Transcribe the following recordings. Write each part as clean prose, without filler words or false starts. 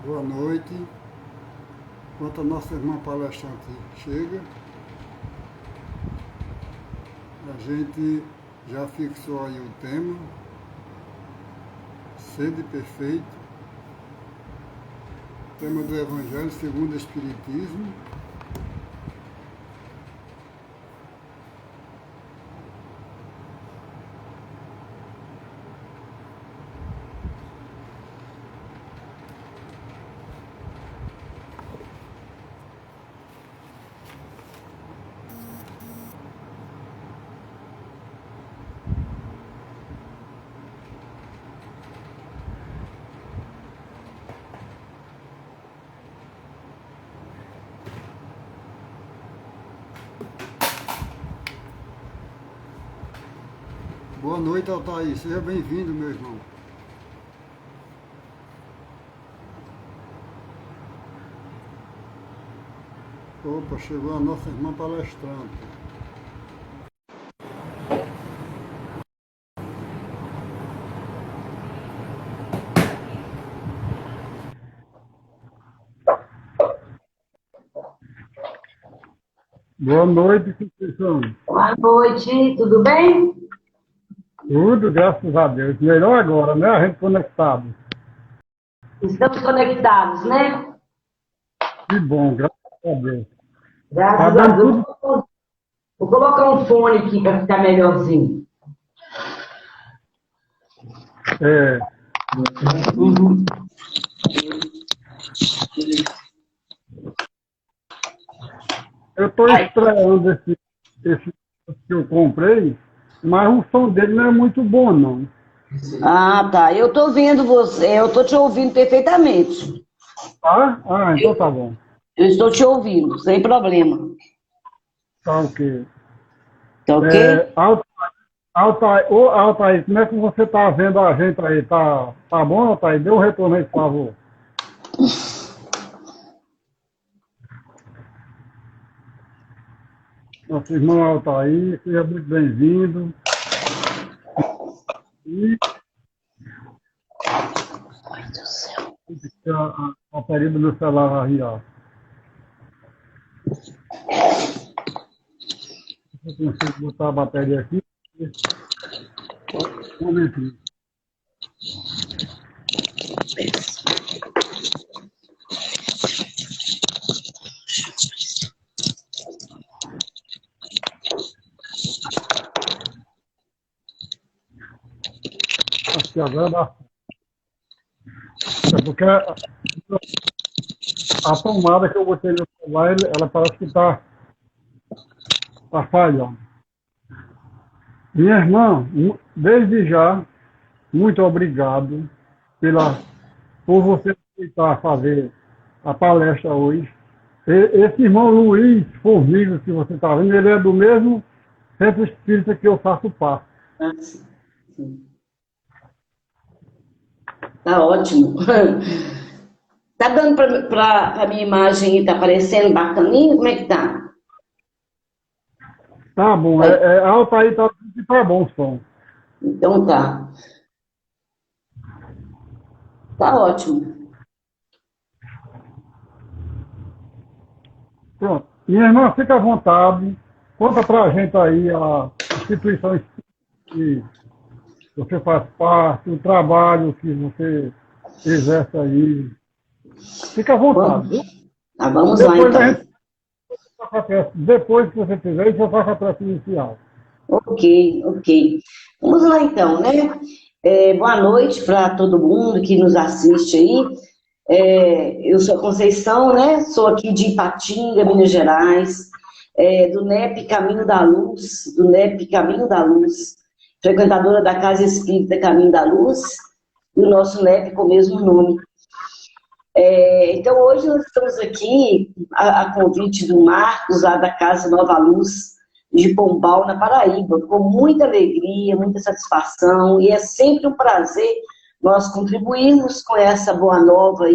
Boa noite. Enquanto a nossa irmã palestrante chega, a gente já fixou aí o tema, Sede Perfeito, tema do Evangelho segundo o Espiritismo. Boa noite, Altair. Seja bem-vindo, meu irmão. Opa, chegou a nossa irmã palestrante. Boa noite, Conceição. Boa noite, tudo bem? Tudo, graças a Deus. Melhor agora, né? A gente conectado. Estamos conectados, né? Que bom, graças a Deus. Graças a Deus. Vou colocar um fone aqui para ficar melhorzinho. Uhum. Eu estou estreando esse que eu comprei, mas o som dele não é muito bom, não. Ah, tá. Eu tô vendo você, eu tô te ouvindo perfeitamente. Tá? Ah, então tá bom. Eu estou te ouvindo, sem problema. Tá ok. Tá ok? Altair, como é que você tá vendo a gente aí? Tá bom, Altair? Dê um retorno aí, por favor. Nosso irmão Altair, seja muito bem-vindo. E Ai, Deus do céu. a bateria do meu celular aí, ó. Eu consigo botar a bateria aqui. Um momentinho. Acho que agora dá. É porque a tomada que eu botei no celular, ela parece que tá falhando. Minha irmã, desde já, muito obrigado por você aceitar fazer a palestra hoje. Esse irmão Luiz Formiga que você está vendo, ele é do mesmo centro espírita que eu faço parte. Ah, sim. Tá ótimo. Tá dando pra minha imagem aí, tá aparecendo bacaninho? Como é que tá? Tá bom, alta aí, tá bom o som. Então tá. Tá ótimo. Pronto. Minha irmã, fica à vontade, conta pra gente aí a instituição que você faz parte, o trabalho que você exerce aí. Fica à vontade, viu? Tá, vamos lá Depois a então. gente depois que você fizer isso, eu faço a prece inicial. Ok, ok. Vamos lá então, né? Boa noite para todo mundo que nos assiste aí. Eu sou a Conceição, né? Sou aqui de Ipatinga, Minas Gerais, do NEP Caminho da Luz, frequentadora da Casa Espírita Caminho da Luz, e o nosso NEP com o mesmo nome. Então, hoje nós estamos aqui a convite do Marcos, lá da Casa Nova Luz, de Pombal, na Paraíba, com muita alegria, muita satisfação, e é sempre um prazer nós contribuirmos com essa boa nova,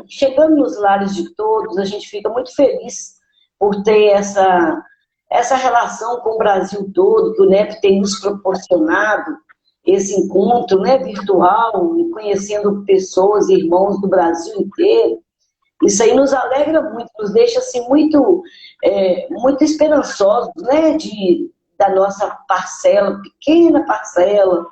chegando nos lares de todos. A gente fica muito feliz por ter essa relação com o Brasil todo, que o NEP tem nos proporcionado, esse encontro, né, virtual, e conhecendo pessoas, irmãos do Brasil inteiro. Isso aí nos alegra muito, nos deixa assim, muito, muito esperançosos, né, da nossa parcela, pequena parcela,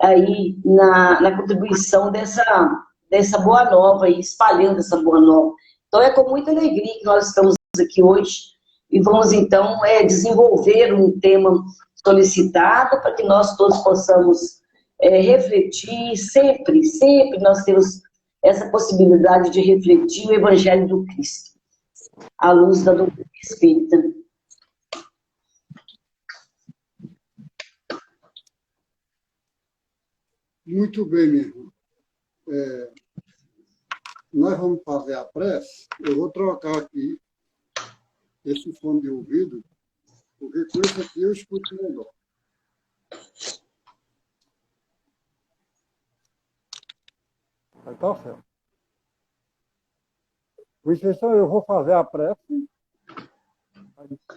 aí na contribuição dessa boa nova, e espalhando essa boa nova. Então é com muita alegria que nós estamos aqui hoje e vamos então desenvolver um tema solicitado para que nós todos possamos refletir, sempre nós temos essa possibilidade de refletir o Evangelho do Cristo, à luz da doutrina espírita. Muito bem, minha irmã. Nós vamos fazer a prece. Eu vou trocar aqui esse fone de ouvido, porque com esse aqui eu escuto melhor. Vai estar certo. Conceição, eu vou fazer a prece,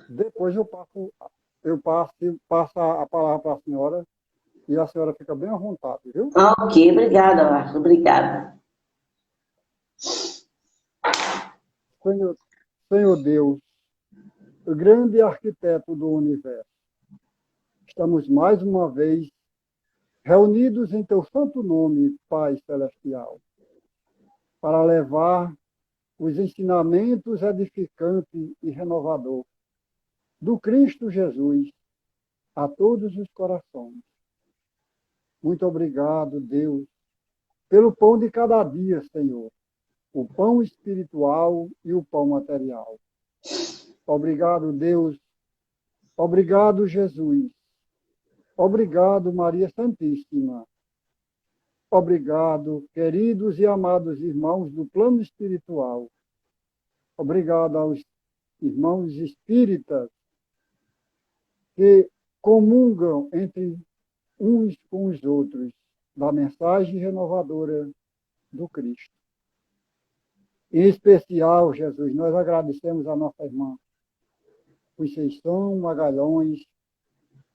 depois eu passo a palavra para a senhora e a senhora fica bem à vontade, viu? Ok, obrigada, Marcos, obrigada. Senhor Deus, o grande arquiteto do universo, estamos mais uma vez reunidos em teu santo nome, Pai Celestial, para levar os ensinamentos edificantes e renovador do Cristo Jesus a todos os corações. Muito obrigado, Deus, pelo pão de cada dia, Senhor, o pão espiritual e o pão material. Obrigado, Deus. Obrigado, Jesus. Obrigado, Maria Santíssima. Obrigado, queridos e amados irmãos do plano espiritual. Obrigado aos irmãos espíritas que comungam entre uns com os outros da mensagem renovadora do Cristo. Em especial, Jesus, nós agradecemos a nossa irmã Conceição Magalhães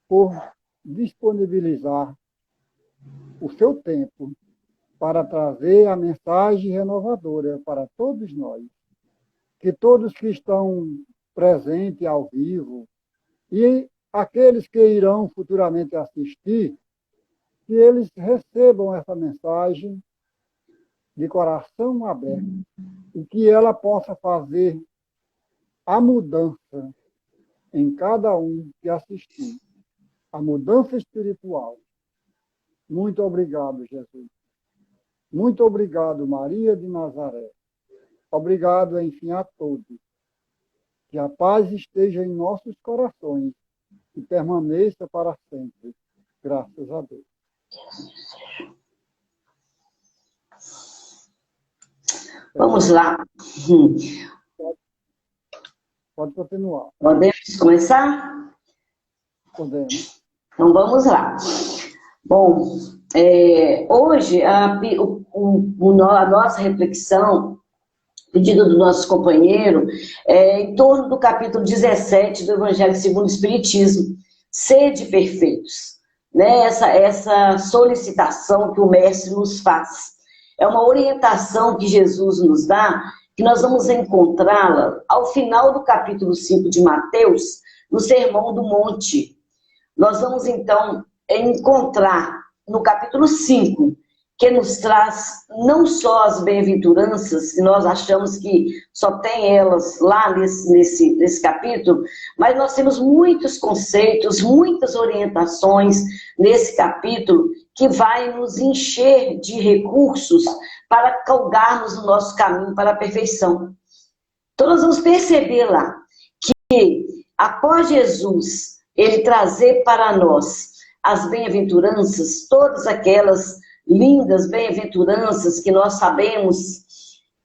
por disponibilizar o seu tempo para trazer a mensagem renovadora para todos nós. Que todos que estão presentes ao vivo e aqueles que irão futuramente assistir, que eles recebam essa mensagem de coração aberto e que ela possa fazer a mudança em cada um que assistir, a mudança espiritual. Muito obrigado, Jesus. Muito obrigado, Maria de Nazaré. Obrigado, enfim, a todos. Que a paz esteja em nossos corações e permaneça para sempre. Graças a Deus. Vamos lá. Pode continuar. Podemos começar? Podemos. Então vamos lá. Bom, hoje a nossa reflexão, pedido do nosso companheiro, em torno do capítulo 17 do Evangelho segundo o Espiritismo, sede perfeitos. Né? Essa solicitação que o Mestre nos faz. É uma orientação que Jesus nos dá, que nós vamos encontrá-la ao final do capítulo 5 de Mateus, no Sermão do Monte. Nós vamos, então, encontrar no capítulo 5, que nos traz não só as bem-aventuranças, que nós achamos que só tem elas lá nesse capítulo, mas nós temos muitos conceitos, muitas orientações nesse capítulo que vai nos encher de recursos para galgarmos o nosso caminho para a perfeição. Então nós vamos perceber lá que após Jesus ele trazer para nós as bem-aventuranças, todas aquelas lindas bem-aventuranças que nós sabemos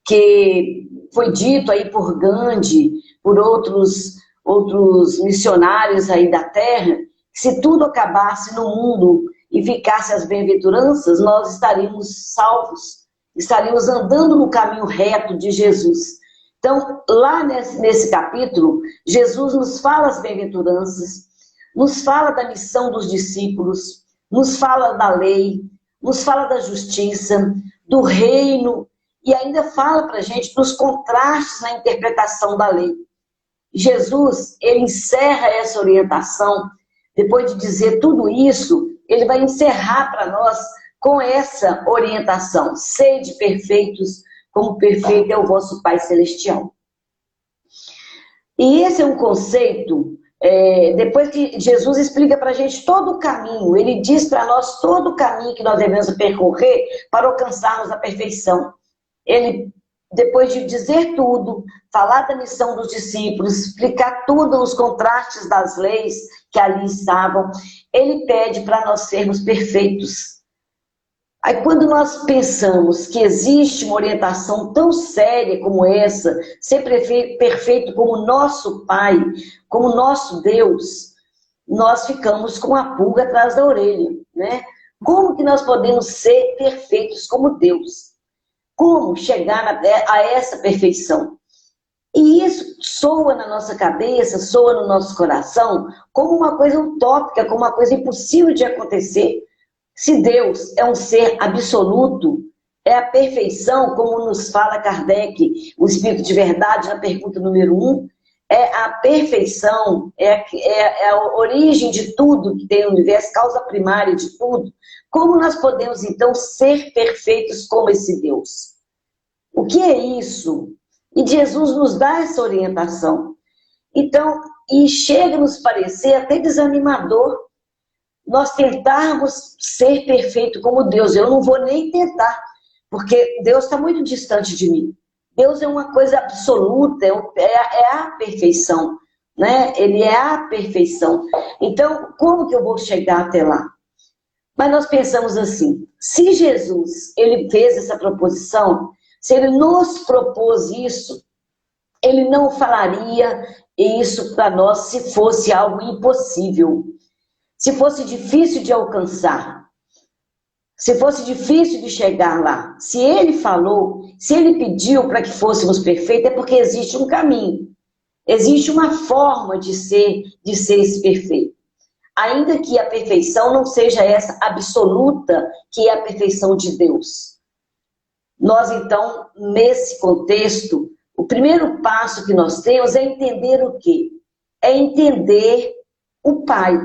que foi dito aí por Gandhi, por outros missionários aí da Terra, que se tudo acabasse no mundo e ficasse as bem-aventuranças, nós estaríamos salvos, estaríamos andando no caminho reto de Jesus. Então, lá nesse capítulo, Jesus nos fala as bem-aventuranças, nos fala da missão dos discípulos, nos fala da lei, nos fala da justiça, do reino, e ainda fala para a gente dos contrastes na interpretação da lei. Jesus, ele encerra essa orientação, depois de dizer tudo isso, ele vai encerrar para nós com essa orientação: sede perfeitos, como perfeito é o vosso Pai Celestial. E esse é um conceito, depois que Jesus explica para a gente todo o caminho, ele diz para nós todo o caminho que nós devemos percorrer para alcançarmos a perfeição. Ele, depois de dizer tudo, falar da missão dos discípulos, explicar tudo, os contrastes das leis que ali estavam, ele pede para nós sermos perfeitos. Aí quando nós pensamos que existe uma orientação tão séria como essa, ser perfeito como nosso Pai, como nosso Deus, nós ficamos com a pulga atrás da orelha, né? Como que nós podemos ser perfeitos como Deus? Como chegar a essa perfeição? E isso soa na nossa cabeça, soa no nosso coração, como uma coisa utópica, como uma coisa impossível de acontecer. Se Deus é um ser absoluto, é a perfeição, como nos fala Kardec, o Espírito de Verdade, na pergunta número 1, é a perfeição, é a origem de tudo que tem no universo, causa primária de tudo. Como nós podemos, então, ser perfeitos como esse Deus? O que é isso? E Jesus nos dá essa orientação. Então, e chega a nos parecer até desanimador nós tentarmos ser perfeito como Deus. Eu não vou nem tentar, porque Deus está muito distante de mim. Deus é uma coisa absoluta, é a perfeição, né? Ele é a perfeição. Então, como que eu vou chegar até lá? Mas nós pensamos assim, se Jesus, ele fez essa proposição, se ele nos propôs isso, ele não falaria isso para nós se fosse algo impossível. Se fosse difícil de alcançar, se fosse difícil de chegar lá, se ele falou, se ele pediu para que fôssemos perfeitos, é porque existe um caminho, existe uma forma de ser esse perfeito. Ainda que a perfeição não seja essa absoluta, que é a perfeição de Deus. Nós, então, nesse contexto, o primeiro passo que nós temos é entender o quê? É entender o Pai.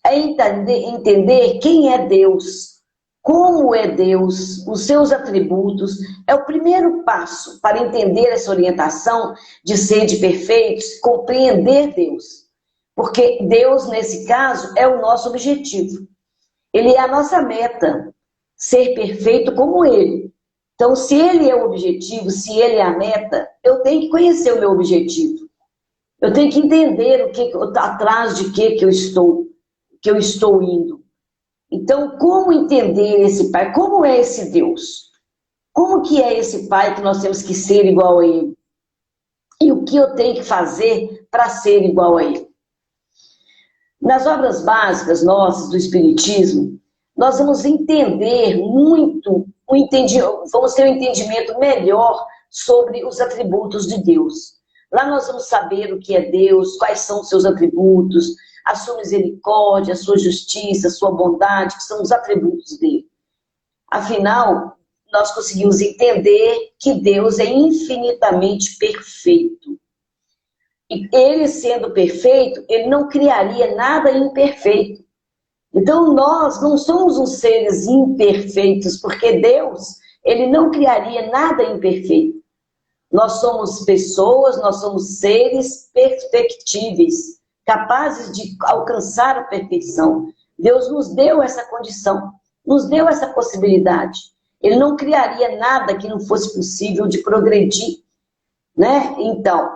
É entender quem é Deus, como é Deus, os seus atributos. É o primeiro passo para entender essa orientação de ser de perfeitos, compreender Deus. Porque Deus, nesse caso, é o nosso objetivo. Ele é a nossa meta, ser perfeito como Ele. Então, se Ele é o objetivo, se Ele é a meta, eu tenho que conhecer o meu objetivo. Eu tenho que entender atrás de que eu estou indo. Então, como entender esse Pai? Como é esse Deus? Como que é esse Pai que nós temos que ser igual a Ele? E o que eu tenho que fazer para ser igual a Ele? Nas obras básicas nossas do Espiritismo, nós vamos entender muito, vamos ter um entendimento melhor sobre os atributos de Deus. Lá nós vamos saber o que é Deus, quais são os seus atributos, a sua misericórdia, a sua justiça, a sua bondade, que são os atributos dele. Afinal, nós conseguimos entender que Deus é infinitamente perfeito. E ele sendo perfeito, ele não criaria nada imperfeito. Então nós não somos uns seres imperfeitos, porque Deus, ele não criaria nada imperfeito. Nós somos pessoas, nós somos seres perfectíveis, capazes de alcançar a perfeição. Deus nos deu essa condição, nos deu essa possibilidade. Ele não criaria nada que não fosse possível de progredir, né? Então,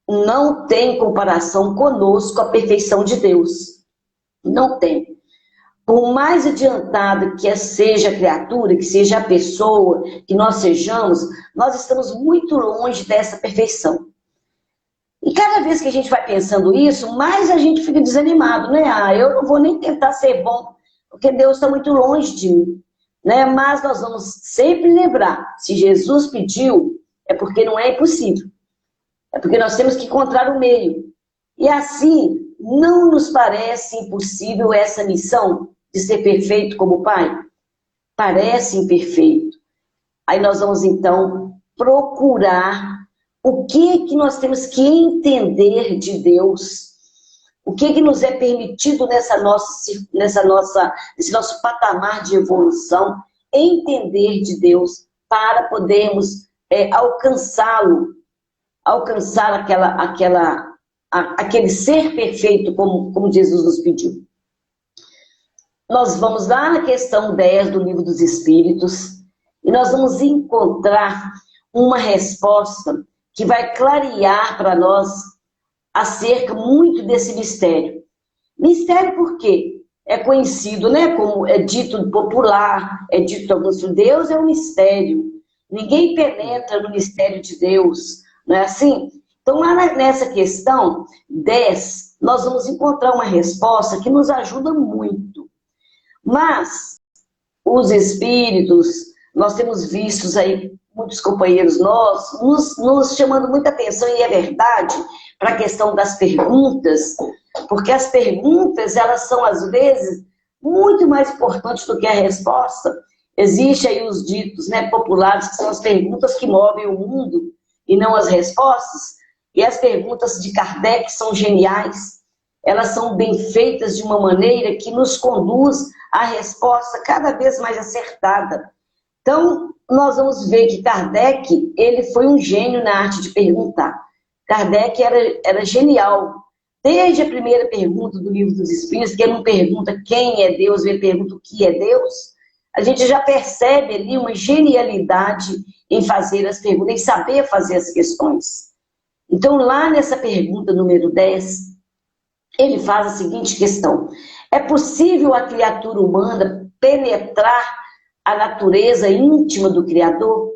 não tem comparação conosco a perfeição de Deus. Não tem. Por mais adiantada que seja a criatura, que seja a pessoa, que nós sejamos, nós estamos muito longe dessa perfeição. E cada vez que a gente vai pensando isso, mais a gente fica desanimado, né? Eu não vou nem tentar ser bom, porque Deus está muito longe de mim, né? Mas nós vamos sempre lembrar, se Jesus pediu, é porque não é impossível. É porque nós temos que encontrar o meio. E assim, não nos parece impossível essa missão de ser perfeito como o Pai? Parece imperfeito. Aí nós vamos, então, procurar o que nós temos que entender de Deus, o que nos é permitido nesse nosso patamar de evolução, entender de Deus, para podermos alcançá-lo, alcançar aquele ser perfeito, como Jesus nos pediu. Nós vamos lá na questão 10 do Livro dos Espíritos, e nós vamos encontrar uma resposta que vai clarear para nós acerca muito desse mistério. Mistério por quê? É conhecido, né? Como é dito popular, é dito alguns, Deus é um mistério. Ninguém penetra no mistério de Deus, não é assim? Então, lá nessa questão 10, nós vamos encontrar uma resposta que nos ajuda muito. Mas, os espíritos, nós temos visto aí muitos companheiros nossos nos chamando muita atenção, e é verdade, para a questão das perguntas, porque as perguntas, elas são, às vezes, muito mais importantes do que a resposta. Existem aí os ditos, né, populares, que são as perguntas que movem o mundo, e não as respostas. E as perguntas de Kardec são geniais. Elas são bem feitas de uma maneira que nos conduz à resposta cada vez mais acertada. Então, nós vamos ver que Kardec, ele foi um gênio na arte de perguntar. Kardec era genial. Desde a primeira pergunta do Livro dos Espíritos, que ele não pergunta quem é Deus, ele pergunta o que é Deus, a gente já percebe ali uma genialidade em fazer as perguntas, em saber fazer as questões. Então, lá nessa pergunta número 10, ele faz a seguinte questão: é possível a criatura humana penetrar a natureza íntima do Criador?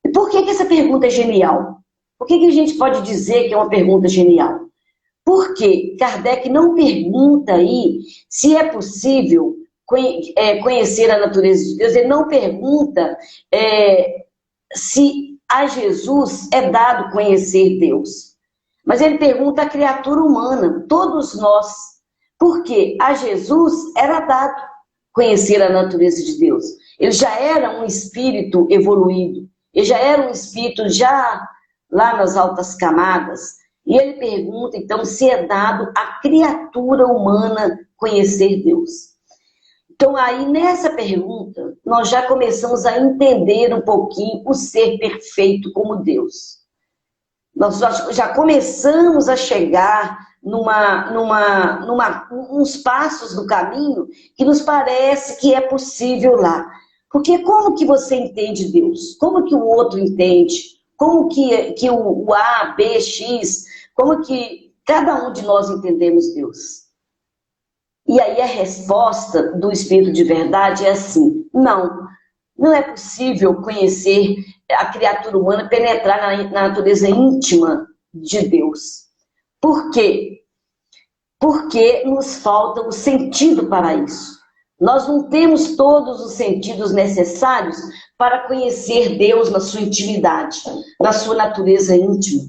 E por que essa pergunta é genial? Por que a gente pode dizer que é uma pergunta genial? Porque Kardec não pergunta aí se é possível conhecer a natureza de Deus, ele não pergunta se a Jesus é dado conhecer Deus. Mas ele pergunta à criatura humana, todos nós, porque a Jesus era dado conhecer a natureza de Deus. Ele já era um espírito evoluído, ele já era um espírito já lá nas altas camadas. E ele pergunta, então, se é dado à criatura humana conhecer Deus. Então, aí, nessa pergunta, nós já começamos a entender um pouquinho o ser perfeito como Deus. Nós já começamos a chegar uns passos do caminho que nos parece que é possível lá. Porque como que você entende Deus? Como que o outro entende? Como que o A, B, X, como que cada um de nós entendemos Deus? E aí a resposta do Espírito de Verdade é assim: não é possível conhecer a criatura humana, penetrar na natureza íntima de Deus. Por quê? Porque nos falta o sentido para isso. Nós não temos todos os sentidos necessários para conhecer Deus na sua intimidade, na sua natureza íntima.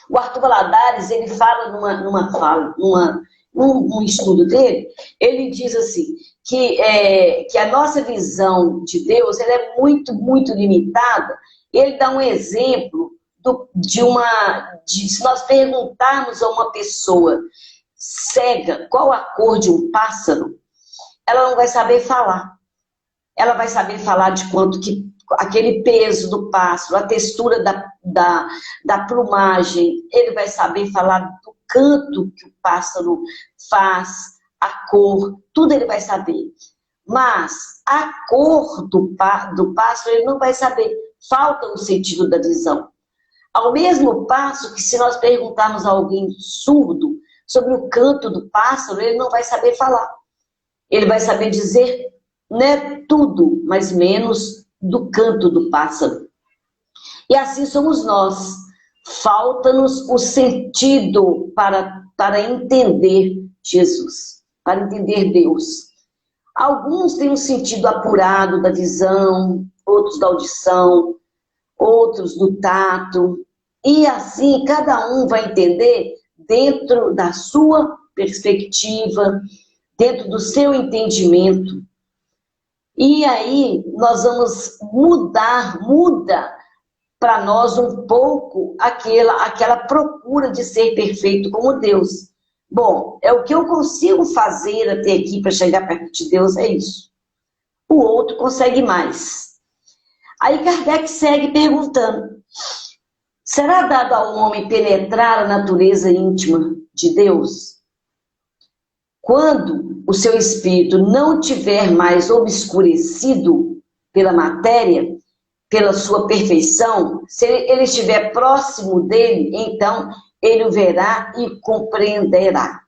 O Arthur Valadares, ele fala num estudo dele, ele diz assim, que a nossa visão de Deus ela é muito, muito limitada. Ele dá um exemplo se nós perguntarmos a uma pessoa cega qual a cor de um pássaro, ela não vai saber falar. Ela vai saber falar de quanto que aquele peso do pássaro, a textura da plumagem, ele vai saber falar do canto que o pássaro faz, a cor, tudo ele vai saber. Mas a cor do pássaro ele não vai saber, falta o sentido da visão. Ao mesmo passo que se nós perguntarmos a alguém surdo sobre o canto do pássaro, ele não vai saber falar. Ele vai saber dizer, né, tudo, mas menos do canto do pássaro. E assim somos nós. Falta-nos o sentido para entender Jesus, para entender Deus. Alguns têm um sentido apurado da visão, outros da audição, outros do tato. E assim cada um vai entender dentro da sua perspectiva, dentro do seu entendimento. E aí nós vamos muda para nós um pouco aquela procura de ser perfeito como Deus. Bom, é o que eu consigo fazer até aqui para chegar perto de Deus, é isso. O outro consegue mais. Aí Kardec segue perguntando: será dado ao homem penetrar a natureza íntima de Deus? Quando o seu espírito não tiver mais obscurecido pela matéria, pela sua perfeição, se ele estiver próximo dele, então ele o verá e compreenderá.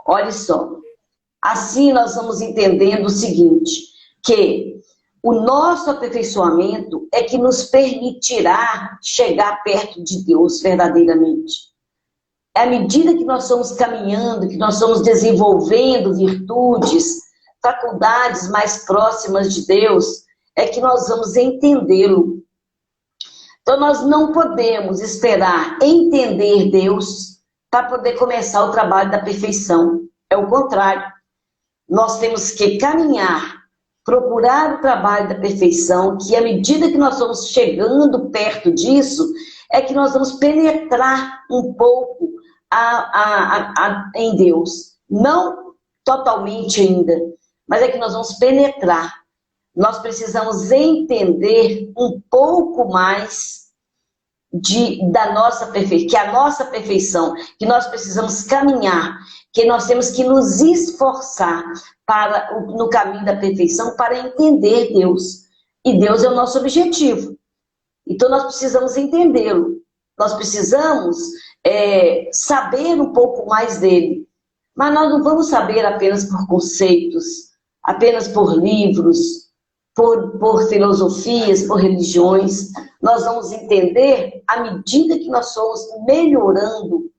Olha só, assim nós vamos entendendo o seguinte, que o nosso aperfeiçoamento é que nos permitirá chegar perto de Deus verdadeiramente. À medida que nós estamos caminhando, que nós estamos desenvolvendo virtudes, faculdades mais próximas de Deus, é que nós vamos entendê-lo. Então nós não podemos esperar entender Deus para poder começar o trabalho da perfeição. É o contrário. Nós temos que caminhar, procurar o trabalho da perfeição, que à medida que nós vamos chegando perto disso, é que nós vamos penetrar um pouco em Deus. Não totalmente ainda, mas é que nós vamos penetrar. Nós precisamos entender um pouco mais da nossa perfeição, que a nossa perfeição, que nós precisamos caminhar, que nós temos que nos esforçar no caminho da perfeição para entender Deus. E Deus é o nosso objetivo. Então nós precisamos entendê-lo. Nós precisamos saber um pouco mais dele. Mas nós não vamos saber apenas por conceitos, apenas por livros, por filosofias, por religiões. Nós vamos entender à medida que nós somos melhorando,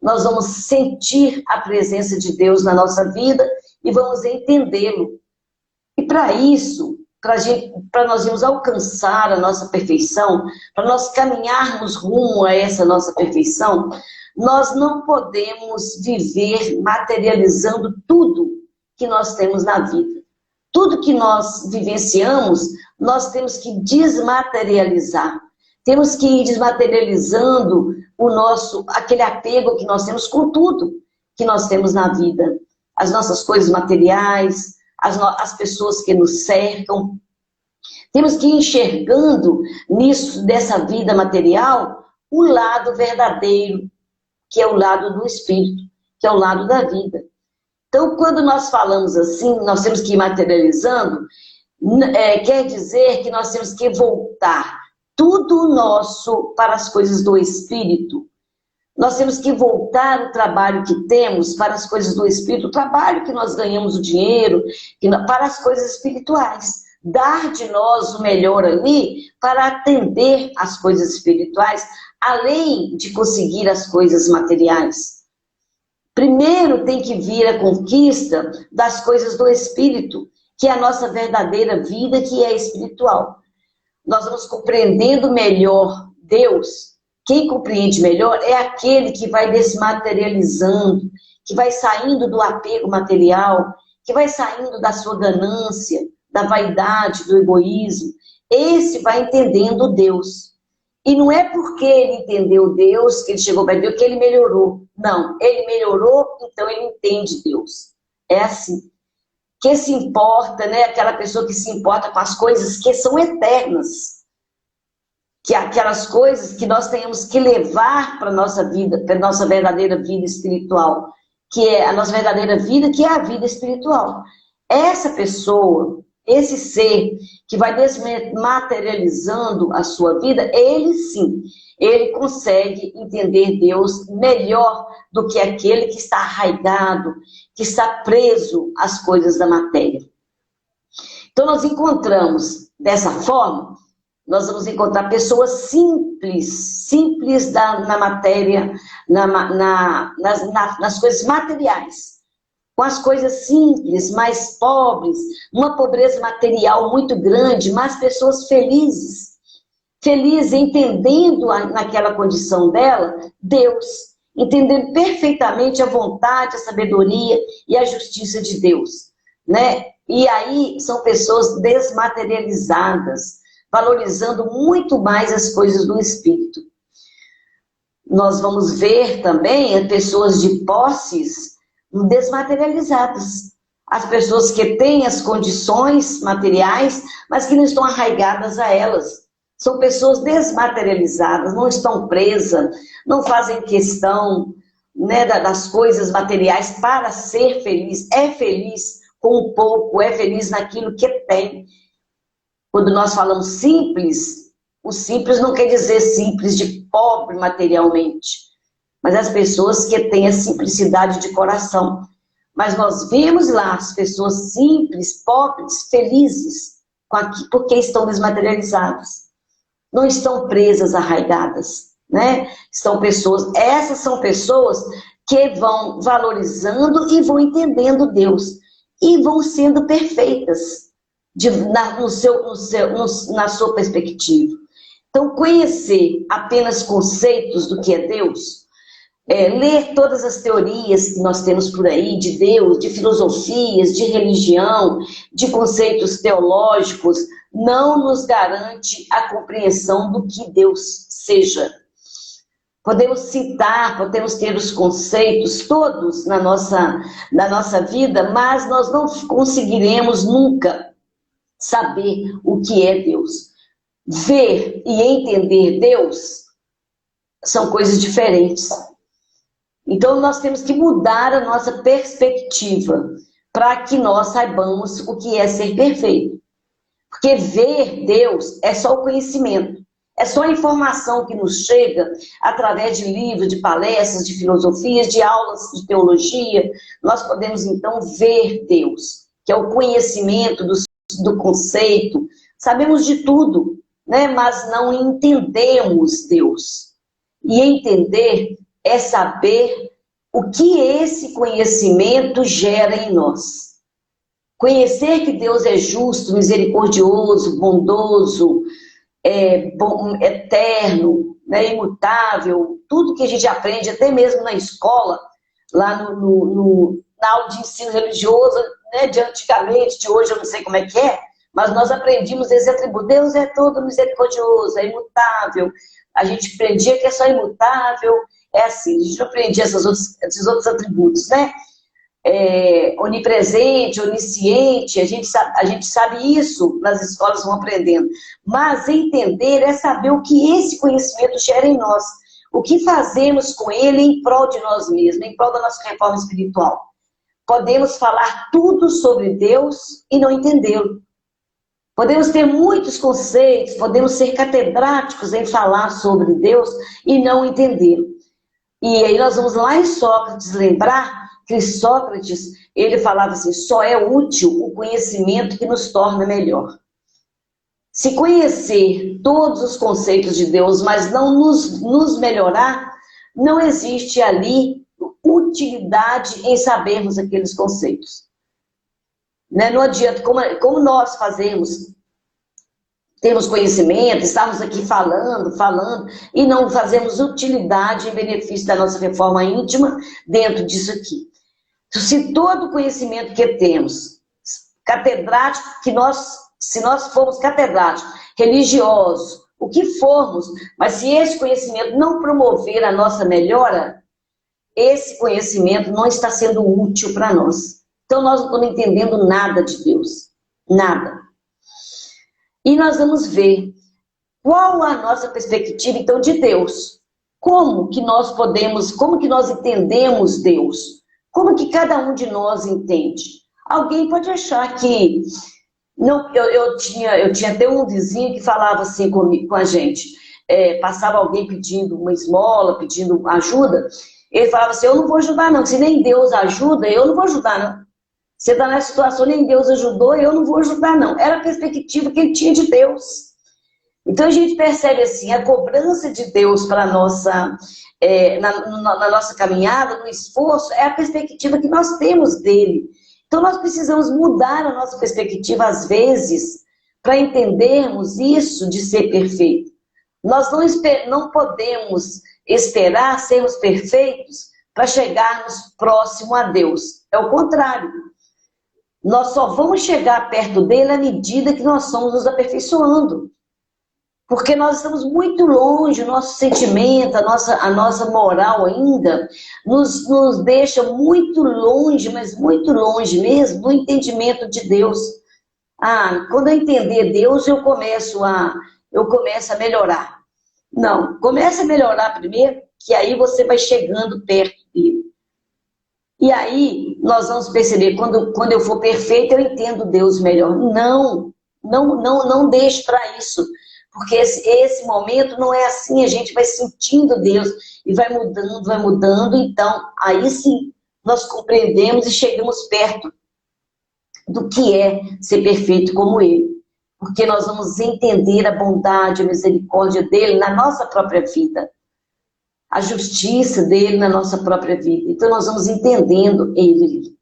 nós vamos sentir a presença de Deus na nossa vida e vamos entendê-lo. E para isso, para nós irmos alcançar a nossa perfeição, para nós caminharmos rumo a essa nossa perfeição, nós não podemos viver materializando tudo que nós temos na vida. Tudo que nós vivenciamos, nós temos que desmaterializar. Temos que ir desmaterializando aquele apego que nós temos com tudo que nós temos na vida. As nossas coisas materiais, as pessoas que nos cercam. Temos que ir enxergando dessa vida material, o lado verdadeiro, que é o lado do espírito, que é o lado da vida. Então, quando nós falamos assim, nós temos que ir materializando, quer dizer que nós temos que voltar tudo nosso para as coisas do espírito. Nós temos que voltar o trabalho que temos para as coisas do espírito, o trabalho que nós ganhamos o dinheiro, para as coisas espirituais. Dar de nós o melhor ali para atender às coisas espirituais, além de conseguir as coisas materiais. Primeiro tem que vir a conquista das coisas do espírito, que é a nossa verdadeira vida, que é espiritual. Nós vamos compreendendo melhor Deus. Quem compreende melhor é aquele que vai desmaterializando, que vai saindo do apego material, que vai saindo da sua ganância, da vaidade, do egoísmo. Esse vai entendendo Deus. E não é porque ele entendeu Deus, que ele chegou para Deus, que ele melhorou. Não, ele melhorou, então ele entende Deus. É assim. Que se importa, né? Aquela pessoa que se importa com as coisas que são eternas. Que aquelas coisas que nós temos que levar para a nossa vida, para a nossa verdadeira vida espiritual. Que é a nossa verdadeira vida, que é a vida espiritual. Essa pessoa, esse ser que vai desmaterializando a sua vida, ele sim, ele consegue entender Deus melhor do que aquele que está arraigado, que está preso às coisas da matéria. Então nós encontramos, dessa forma, nós vamos encontrar pessoas simples na matéria, nas coisas materiais. Com as coisas simples, mais pobres, uma pobreza material muito grande, mas pessoas felizes entendendo naquela condição dela, Deus. entendendo perfeitamente a vontade, a sabedoria e a justiça de Deus, né? E aí são pessoas desmaterializadas, valorizando muito mais as coisas do Espírito. Nós vamos ver também pessoas de posses desmaterializadas. As pessoas que têm as condições materiais, mas que não estão arraigadas a elas. São pessoas desmaterializadas, não estão presas, não fazem questão, né, das coisas materiais para ser feliz. É feliz com o pouco, é feliz naquilo que tem. Quando nós falamos simples, o simples não quer dizer simples de pobre materialmente, mas as pessoas que têm a simplicidade de coração. Mas nós vemos lá as pessoas simples, pobres, felizes, porque estão desmaterializadas. Não estão presas, arraigadas, né? Essas são pessoas que vão valorizando e vão entendendo Deus. E vão sendo perfeitas na sua perspectiva. Então, conhecer apenas conceitos do que é Deus, ler todas as teorias que nós temos por aí de Deus, de filosofias, de religião, de conceitos teológicos, não nos garante a compreensão do que Deus seja. Podemos citar, podemos ter os conceitos todos na nossa vida, mas nós não conseguiremos nunca saber o que é Deus. Ver e entender Deus são coisas diferentes. Então nós temos que mudar a nossa perspectiva para que nós saibamos o que é ser perfeito. Porque ver Deus é só o conhecimento, é só a informação que nos chega através de livros, de palestras, de filosofias, de aulas de teologia. Nós podemos então ver Deus, que é o conhecimento do conceito. Sabemos de tudo, né? Mas não entendemos Deus. E entender é saber o que esse conhecimento gera em nós. Conhecer que Deus é justo, misericordioso, bondoso, eterno, né, imutável, tudo que a gente aprende, até mesmo na escola, lá na aula de ensino religioso, né, de antigamente, de hoje eu não sei como é que é, mas nós aprendimos esse atributo. Deus é todo misericordioso, é imutável. A gente aprendia que é só imutável, é assim, a gente não aprendia esses outros atributos, né? Onipresente, onisciente, a gente sabe isso, nas escolas vão aprendendo. Mas entender é saber o que esse conhecimento gera em nós, o que fazemos com ele em prol de nós mesmos, em prol da nossa reforma espiritual. Podemos falar tudo sobre Deus e não entendê-lo. Podemos ter muitos conceitos, podemos ser catedráticos em falar sobre Deus e não entendê-lo. E aí nós vamos lá em Sócrates lembrar que Sócrates, ele falava assim, só é útil o conhecimento que nos torna melhor. Se conhecer todos os conceitos de Deus, mas não nos melhorar, não existe ali utilidade em sabermos aqueles conceitos. Né? Não adianta, como nós fazemos, temos conhecimento, estamos aqui falando, e não fazemos utilidade em benefício da nossa reforma íntima dentro disso aqui. Se todo o conhecimento que temos, catedrático, se nós formos catedráticos, religiosos, o que formos, mas se esse conhecimento não promover a nossa melhora, esse conhecimento não está sendo útil para nós. Então nós não estamos entendendo nada de Deus, nada. E nós vamos ver qual a nossa perspectiva, então, de Deus. Como que nós entendemos Deus? Como que cada um de nós entende? Alguém pode achar que... Não, eu tinha até um vizinho que falava assim com a gente. Passava alguém pedindo uma esmola, pedindo ajuda. Ele falava assim, eu não vou ajudar não. Se nem Deus ajuda, eu não vou ajudar não. Você está nessa situação, nem Deus ajudou, eu não vou ajudar não. Era a perspectiva que ele tinha de Deus. Então a gente percebe assim, a cobrança de Deus para nossa... na nossa caminhada, no esforço, é a perspectiva que nós temos dele. Então nós precisamos mudar a nossa perspectiva às vezes para entendermos isso de ser perfeito. Nós não podemos esperar sermos perfeitos para chegarmos próximo a Deus. É o contrário. Nós só vamos chegar perto dele à medida que nós somos nos aperfeiçoando. Porque nós estamos muito longe, o nosso sentimento, a nossa moral ainda, nos deixa muito longe, mas muito longe mesmo, do entendimento de Deus. Quando eu entender Deus, eu começo a melhorar. Não, comece a melhorar primeiro, que aí você vai chegando perto dele. E aí nós vamos perceber, quando eu for perfeito, eu entendo Deus melhor. Não deixe para isso. Porque esse momento não é assim, a gente vai sentindo Deus e vai mudando. Então, aí sim, nós compreendemos e chegamos perto do que é ser perfeito como Ele. Porque nós vamos entender a bondade, a misericórdia dEle na nossa própria vida. A justiça dEle na nossa própria vida. Então, nós vamos entendendo Ele.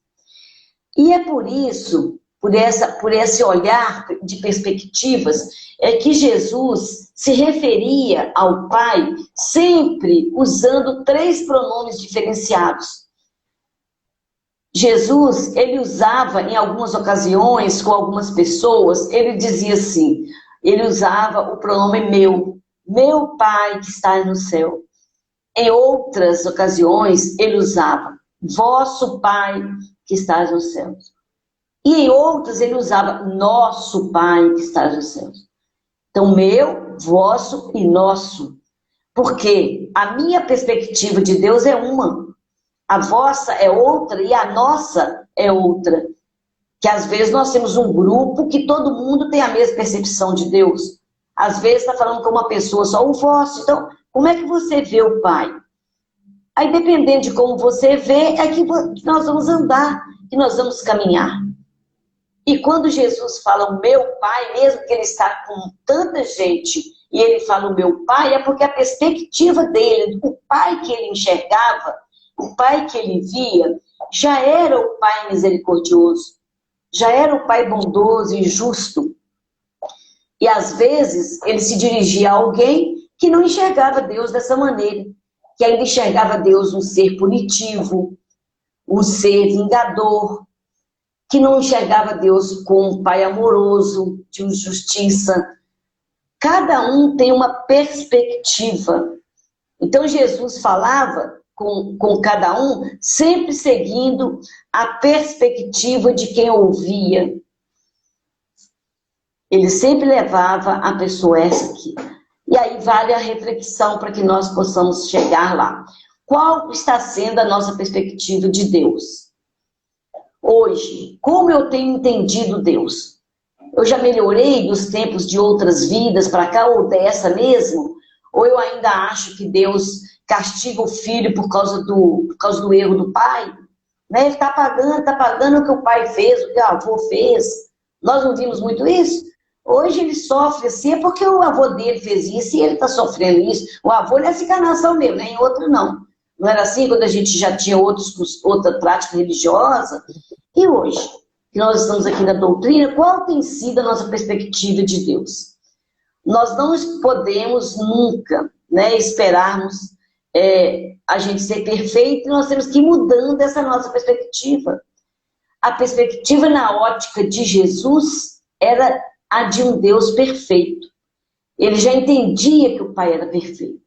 E é por isso, por esse olhar de perspectivas, é que Jesus se referia ao Pai sempre usando 3 pronomes diferenciados. Jesus, ele usava em algumas ocasiões com algumas pessoas, ele dizia assim, ele usava o pronome meu Pai que está no céu. Em outras ocasiões, ele usava vosso Pai que está nos céus. E em outras ele usava nosso Pai que está nos céus. Então, meu, vosso e nosso. Porque a minha perspectiva de Deus é uma. A vossa é outra e a nossa é outra. Que às vezes nós temos um grupo que todo mundo tem a mesma percepção de Deus. Às vezes está falando com uma pessoa só, o vosso. Então, como é que você vê o Pai? Aí, dependendo de como você vê, é que nós vamos andar, que nós vamos caminhar. E quando Jesus fala o meu Pai, mesmo que ele está com tanta gente, e ele fala o meu Pai, é porque a perspectiva dele, o Pai que ele enxergava, o Pai que ele via, já era o Pai misericordioso, já era o Pai bondoso e justo. E às vezes ele se dirigia a alguém que não enxergava Deus dessa maneira, que ainda enxergava Deus um ser punitivo, um ser vingador, que não enxergava Deus como um Pai amoroso, de justiça. Cada um tem uma perspectiva. Então Jesus falava com cada um, sempre seguindo a perspectiva de quem ouvia. Ele sempre levava a pessoa essa aqui. E aí vale a reflexão para que nós possamos chegar lá. Qual está sendo a nossa perspectiva de Deus? Hoje, como eu tenho entendido Deus? Eu já melhorei dos tempos de outras vidas para cá, ou dessa mesmo? Ou eu ainda acho que Deus castiga o filho por causa do erro do pai? Né? Ele está pagando o que o pai fez, o que o avô fez. Nós não vimos muito isso? Hoje ele sofre assim, é porque o avô dele fez isso e ele está sofrendo isso. O avô não é essa encarnação mesmo, nem outro não. Não era assim quando a gente já tinha outra prática religiosa? E hoje, que nós estamos aqui na doutrina, qual tem sido a nossa perspectiva de Deus? Nós não podemos nunca, né, esperarmos a gente ser perfeito, nós temos que ir mudando essa nossa perspectiva. A perspectiva na ótica de Jesus era a de um Deus perfeito. Ele já entendia que o Pai era perfeito.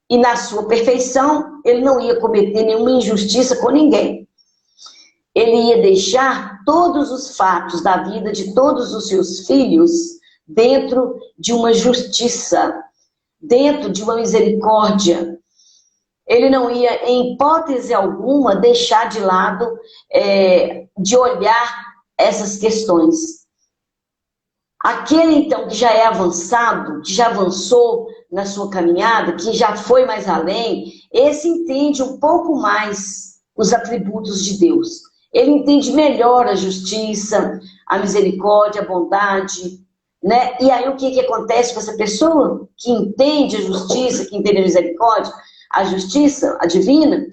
E na sua perfeição, ele não ia cometer nenhuma injustiça com ninguém. Ele ia deixar todos os fatos da vida de todos os seus filhos dentro de uma justiça, dentro de uma misericórdia. Ele não ia, em hipótese alguma, deixar de lado, de olhar essas questões. Aquele, então, que já é avançado, que já avançou na sua caminhada, que já foi mais além, esse entende um pouco mais os atributos de Deus. Ele entende melhor a justiça, a misericórdia, a bondade, né? E aí o que acontece com essa pessoa que entende a justiça, que entende a misericórdia, a justiça, a divina?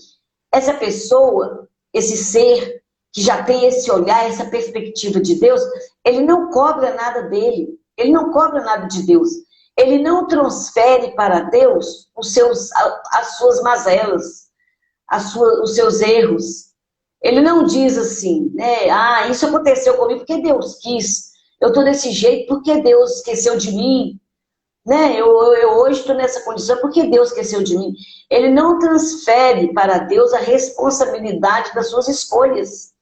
Essa pessoa, esse ser que já tem esse olhar, essa perspectiva de Deus, ele não cobra nada dele, ele não cobra nada de Deus. ele não transfere para Deus as suas mazelas, os seus erros. Ele não diz assim, né? Ah, isso aconteceu comigo porque Deus quis. Eu estou desse jeito porque Deus esqueceu de mim. Né? Eu hoje estou nessa condição porque Deus esqueceu de mim. Ele não transfere para Deus a responsabilidade das suas escolhas.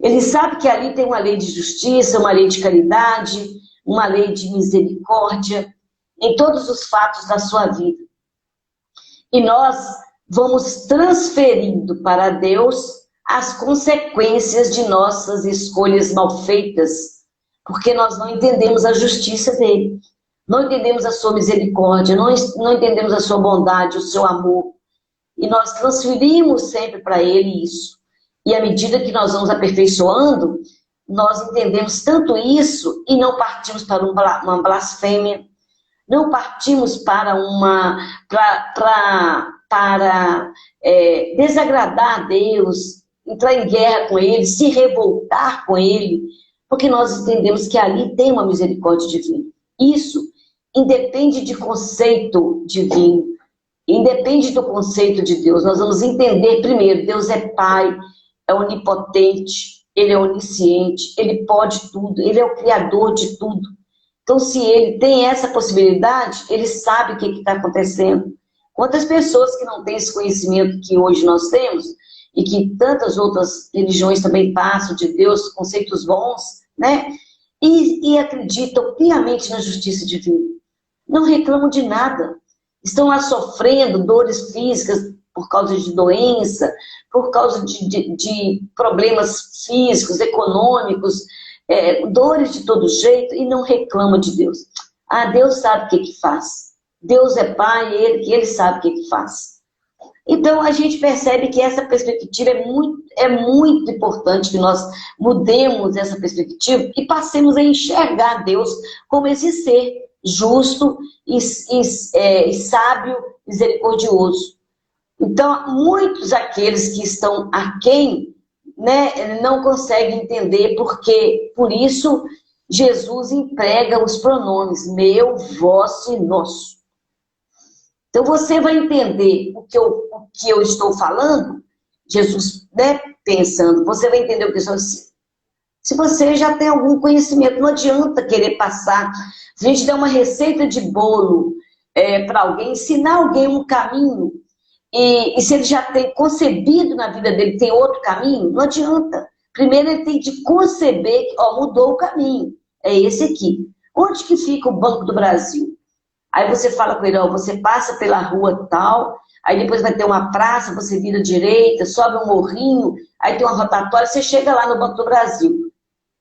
Ele sabe que ali tem uma lei de justiça, uma lei de caridade, uma lei de misericórdia, em todos os fatos da sua vida. E nós vamos transferindo para Deus as consequências de nossas escolhas mal feitas, porque nós não entendemos a justiça dele. Não entendemos a sua misericórdia, não entendemos a sua bondade, o seu amor. E nós transferimos sempre para ele isso. E à medida que nós vamos aperfeiçoando, nós entendemos tanto isso e não partimos para uma blasfêmia, não partimos para desagradar a Deus, entrar em guerra com ele, se revoltar com ele, porque nós entendemos que ali tem uma misericórdia divina. Isso independe de conceito divino, independe do conceito de Deus. Nós vamos entender primeiro, Deus é Pai, é onipotente, Ele é onisciente, Ele pode tudo, Ele é o Criador de tudo. Então, se Ele tem essa possibilidade, Ele sabe o que está acontecendo. Quantas pessoas que não têm esse conhecimento que hoje nós temos, e que tantas outras religiões também passam de Deus, conceitos bons, né? E acreditam piamente na justiça divina. Não reclamam de nada. Estão lá sofrendo dores físicas por causa de doença, por causa de problemas físicos, econômicos, dores de todo jeito, e não reclamam de Deus. Ah, Deus sabe o que faz. Deus é Pai, Ele sabe o que faz. Então, a gente percebe que essa perspectiva é muito importante, que nós mudemos essa perspectiva e passemos a enxergar Deus como esse ser justo e sábio, misericordioso. Então, muitos aqueles que estão aquém, né, não conseguem entender porque, por isso, Jesus emprega os pronomes meu, vosso e nosso. Então, você vai entender o que eu estou falando, Jesus, né, pensando, você vai entender o que eu estou dizendo. Se você já tem algum conhecimento, não adianta querer passar. Se a gente der uma receita de bolo para alguém, ensinar alguém um caminho, e se ele já tem concebido na vida dele, tem outro caminho, não adianta. Primeiro ele tem de conceber, mudou o caminho, é esse aqui. Onde que fica o Banco do Brasil? Aí você fala com ele, você passa pela rua tal, aí depois vai ter uma praça, você vira à direita, sobe um morrinho, aí tem uma rotatória, você chega lá no Banco do Brasil.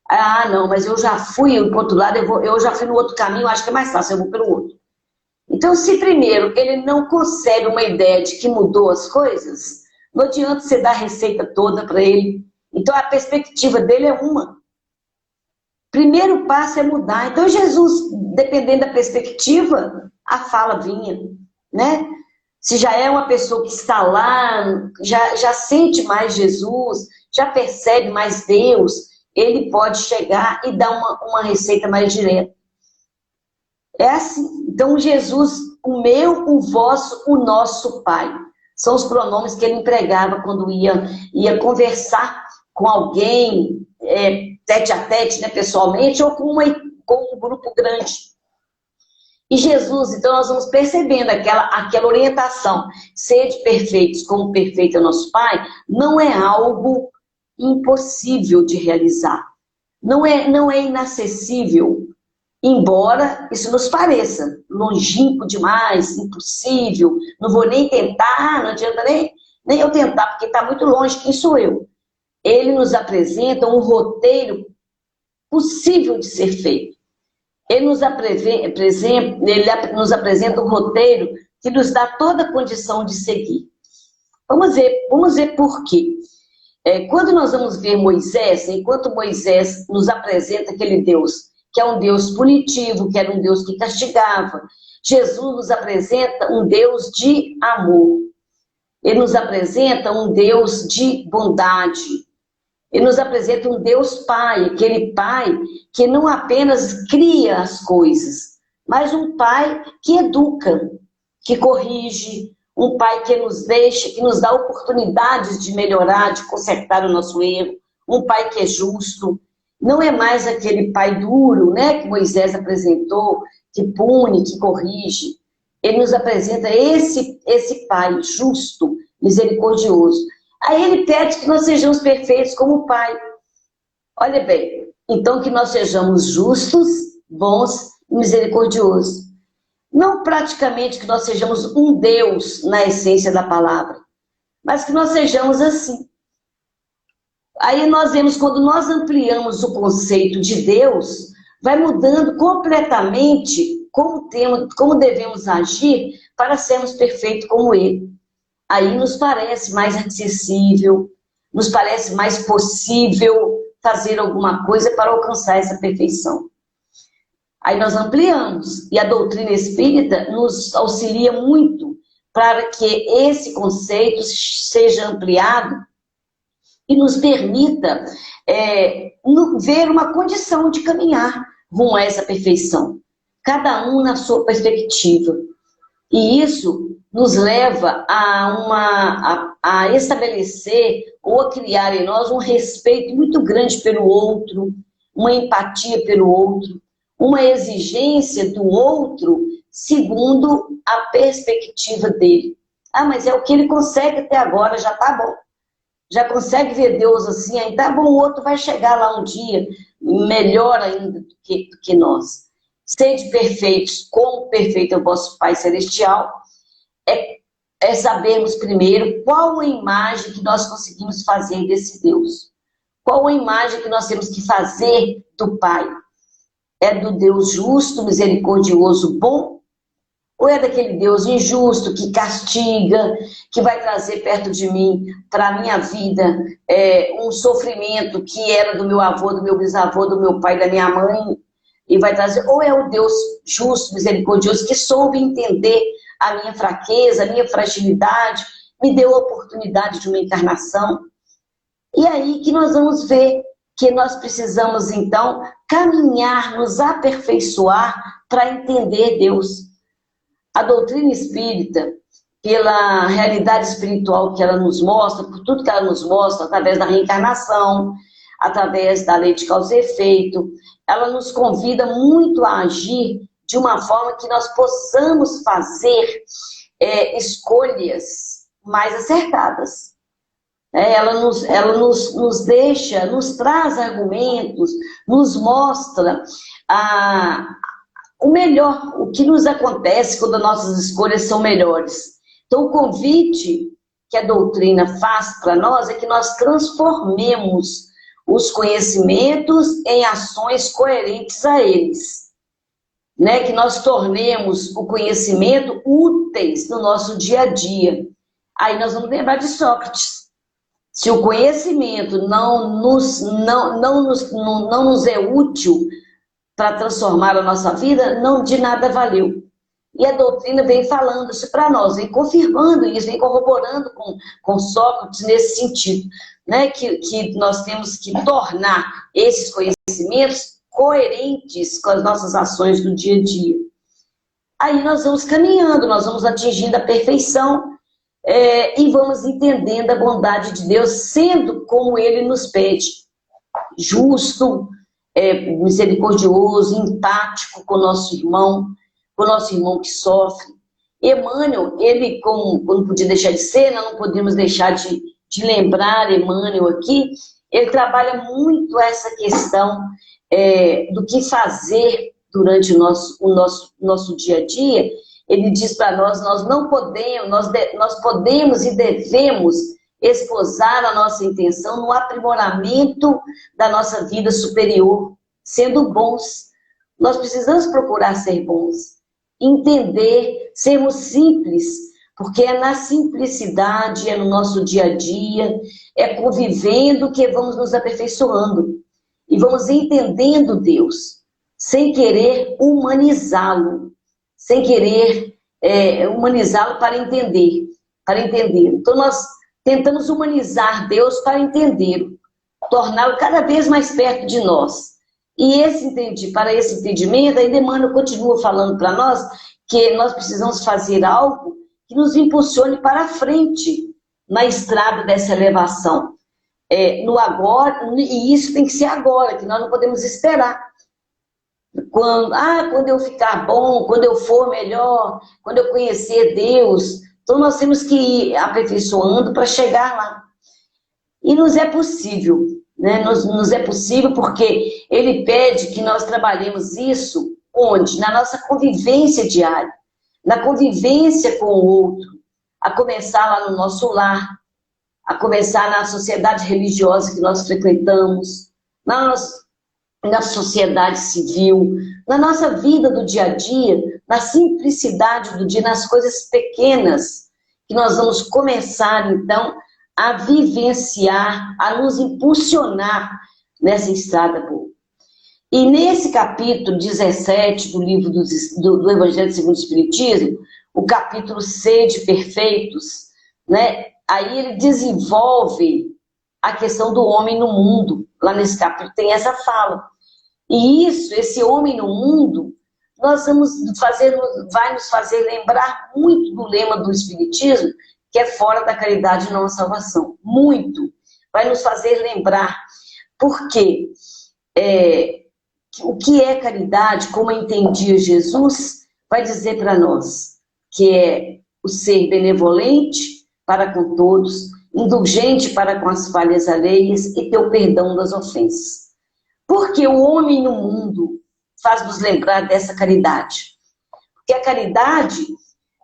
Ah, não, mas eu já fui para o outro lado, eu já fui no outro caminho, acho que é mais fácil, eu vou pelo outro. Então, se primeiro ele não concebe uma ideia de que mudou as coisas, não adianta você dar a receita toda para ele. Então, a perspectiva dele é uma. Primeiro passo é mudar. Então, Jesus, dependendo da perspectiva, a fala vinha, né? Se já é uma pessoa que está lá, já sente mais Jesus, já percebe mais Deus, ele pode chegar e dar uma receita mais direta. É assim. Então, Jesus, o meu, o vosso, o nosso Pai. São os pronomes que ele empregava quando ia conversar com alguém, tete a tete, né, pessoalmente, ou com um grupo grande. E Jesus, então, nós vamos percebendo aquela orientação. Sede perfeitos como perfeito é nosso Pai, não é algo impossível de realizar. Não é inacessível, embora isso nos pareça longínquo demais, impossível, não vou nem tentar, não adianta nem eu tentar, porque está muito longe, quem sou eu? Ele nos apresenta um roteiro possível de ser feito. Ele nos apresenta um roteiro que nos dá toda a condição de seguir. Vamos ver por quê. Quando nós vamos ver Moisés, enquanto Moisés nos apresenta aquele Deus, que é um Deus punitivo, que era um Deus que castigava, Jesus nos apresenta um Deus de amor. Ele nos apresenta um Deus de bondade. Ele nos apresenta um Deus Pai, aquele Pai que não apenas cria as coisas, mas um pai que educa, que corrige, um pai que nos deixa, que nos dá oportunidades de melhorar, de consertar o nosso erro, um pai que é justo. Não é mais aquele pai duro, né, que Moisés apresentou, que pune, que corrige. Ele nos apresenta esse pai justo, misericordioso. Aí ele pede que nós sejamos perfeitos como o pai. Olha bem, então que nós sejamos justos, bons e misericordiosos. Não praticamente que nós sejamos um Deus na essência da palavra, mas que nós sejamos assim. Aí nós vemos, quando nós ampliamos o conceito de Deus, vai mudando completamente como devemos agir para sermos perfeitos como Ele. Aí nos parece mais acessível, nos parece mais possível fazer alguma coisa para alcançar essa perfeição. Aí nós ampliamos, e a doutrina espírita nos auxilia muito para que esse conceito seja ampliado e nos permita ver uma condição de caminhar rumo a essa perfeição, cada um na sua perspectiva. E isso nos leva a estabelecer ou a criar em nós um respeito muito grande pelo outro, uma empatia pelo outro, uma exigência do outro segundo a perspectiva dele. Ah, mas é o que ele consegue até agora, já tá bom. Já consegue ver Deus assim, aí tá bom, o outro vai chegar lá um dia melhor ainda do que nós. Sede perfeitos, como perfeito é o vosso Pai Celestial, é sabermos primeiro qual a imagem que nós conseguimos fazer desse Deus. Qual a imagem que nós temos que fazer do Pai. É do Deus justo, misericordioso, bom? Ou é daquele Deus injusto, que castiga, que vai trazer perto de mim, para a minha vida, um sofrimento que era do meu avô, do meu bisavô, do meu pai, da minha mãe, e vai trazer? Ou é o Deus justo, misericordioso, que soube entender a minha fraqueza, a minha fragilidade, me deu a oportunidade de uma encarnação? E aí que nós vamos ver que nós precisamos, então, caminhar, nos aperfeiçoar para entender Deus. A doutrina espírita, pela realidade espiritual que ela nos mostra, por tudo que ela nos mostra, através da reencarnação, através da lei de causa e efeito, ela nos convida muito a agir de uma forma que nós possamos fazer escolhas mais acertadas. Ela nos deixa, nos traz argumentos, nos mostra o melhor, o que nos acontece quando as nossas escolhas são melhores. Então, o convite que a doutrina faz para nós é que nós transformemos os conhecimentos em ações coerentes a eles. Né? Que nós tornemos o conhecimento úteis no nosso dia a dia. Aí nós vamos lembrar de Sócrates. Se o conhecimento não nos é útil para transformar a nossa vida, não de nada valeu. E a doutrina vem falando isso para nós, vem confirmando isso, vem corroborando com Sócrates nesse sentido, né? Que nós temos que tornar esses conhecimentos coerentes com as nossas ações do dia a dia. Aí nós vamos caminhando, nós vamos atingindo a perfeição e vamos entendendo a bondade de Deus, sendo como Ele nos pede, justo, misericordioso, empático com o nosso irmão que sofre. Emmanuel, ele, como não podia deixar de ser, nós não podemos deixar de lembrar Emmanuel aqui, ele trabalha muito essa questão do que fazer durante o nosso dia a dia. Ele diz para nós não podemos, nós podemos e devemos esposar a nossa intenção no aprimoramento da nossa vida superior, sendo bons. Nós precisamos procurar ser bons, entender, sermos simples, porque é na simplicidade, é no nosso dia a dia, é convivendo que vamos nos aperfeiçoando e vamos entendendo Deus, sem querer humanizá-lo, sem querer humanizá-lo para entender. Então nós tentamos humanizar Deus para entendê-lo, torná-lo cada vez mais perto de nós. E para esse entendimento, aí Emmanuel continua falando para nós que nós precisamos fazer algo que nos impulsione para a frente na estrada dessa elevação. No agora, e isso tem que ser agora, que nós não podemos esperar. Quando eu ficar bom, quando eu for melhor, quando eu conhecer Deus. Então nós temos que ir aperfeiçoando para chegar lá. E nos é possível, né? Nos é possível porque Ele pede que nós trabalhemos isso onde? Na nossa convivência diária, na convivência com o outro, a começar lá no nosso lar, a começar na sociedade religiosa que nós frequentamos, na sociedade civil, na nossa vida do dia a dia, na simplicidade do dia, nas coisas pequenas, que nós vamos começar, então, a vivenciar, a nos impulsionar nessa estrada boa. E nesse capítulo 17 do livro do Evangelho segundo o Espiritismo, o capítulo Sede Perfeitos, né? Aí ele desenvolve a questão do homem no mundo. Lá nesse capítulo tem essa fala. E isso, esse homem no mundo, vai nos fazer lembrar muito do lema do Espiritismo, que é fora da caridade não há salvação. Muito. Vai nos fazer lembrar. Por quê? O que é caridade, como entendia Jesus, vai dizer para nós que é o ser benevolente para com todos, indulgente para com as falhas alheias e ter o perdão das ofensas. Porque o homem no mundo faz nos lembrar dessa caridade. Porque a caridade,